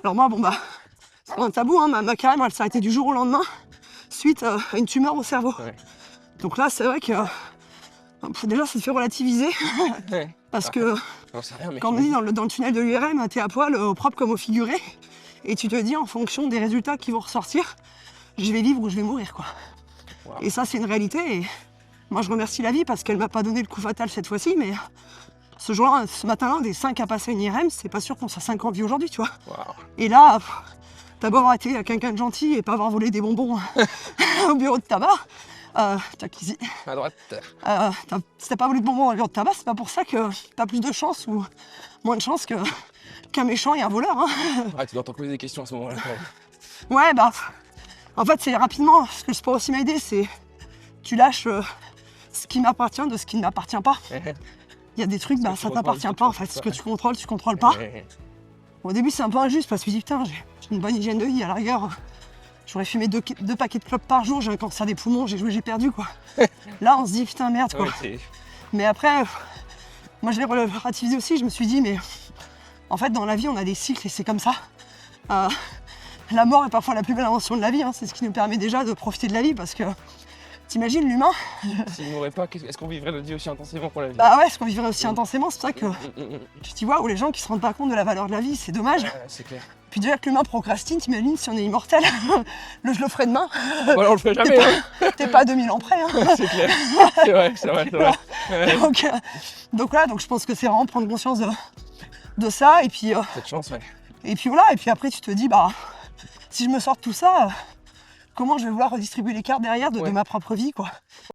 Alors moi, bon bah, c'est pas un tabou, hein, ma carrière, elle s'est arrêtée du jour au lendemain, suite à une tumeur au cerveau. Ouais. Donc là, c'est vrai que déjà, ça te fait relativiser, Ouais. parce que J'en sais rien, mais quand on me dit dans le tunnel de l'URM, t'es à poil, au propre comme au figuré, et tu te dis en fonction des résultats qui vont ressortir, je vais vivre ou je vais mourir, quoi. Wow. Et ça, c'est une réalité, et moi, je remercie la vie parce qu'elle m'a pas donné le coup fatal cette fois-ci, mais ce jour-là, ce matin-là, des 5 à passer une IRM, c'est pas sûr qu'on soit 5 en vie aujourd'hui, tu vois. Wow. Et là, t'as beau avoir été quelqu'un de gentil et pas avoir volé des bonbons au bureau de tabac, tac, ici. À droite. Si t'as pas volé de bonbons au bureau de tabac, c'est pas pour ça que t'as plus de chance ou moins de chance qu'un méchant et un voleur, hein. Ouais, tu dois t'en poser des questions à ce moment-là. Ouais, bah, en fait, c'est rapidement, ce que le sport aussi m'a aidé, c'est tu lâches ce qui m'appartient de ce qui ne m'appartient pas. Il y a des trucs, bah, ça t'appartient pas, en fait. Ce que tu contrôles pas. Au début, c'est un peu injuste parce que je me dis, putain, j'ai une bonne hygiène de vie, à la rigueur. J'aurais fumé 2 paquets de clopes par jour, j'ai un cancer des poumons, j'ai joué, j'ai perdu, quoi. Là, on se dit, putain, merde, quoi. Ouais, Mais après, moi, je l'ai relativisé aussi, je me suis dit, mais en fait, dans la vie, on a des cycles et c'est comme ça. La mort est parfois la plus belle invention de la vie, hein. C'est ce qui nous permet déjà de profiter de la vie parce que t'imagines l'humain. S'il n'aurait pas, est-ce qu'on vivrait notre vie aussi intensément pour la vie? Bah ouais, est-ce qu'on vivrait aussi intensément, c'est pour ça que tu t'y vois, où les gens qui se rendent pas compte de la valeur de la vie, c'est dommage. C'est clair. Puis déjà que l'humain procrastine, t'imagines si on est immortel, je le ferai demain. Voilà, on le ferait jamais, hein. T'es pas à 2000 ans près, hein. C'est clair. C'est vrai. Ouais. Donc voilà, donc je pense que c'est vraiment prendre conscience de ça, et puis Cette chance, ouais. voilà, et puis après tu te dis, bah, si je me sors de tout ça, comment je vais vouloir redistribuer les cartes derrière de ma propre vie, quoi.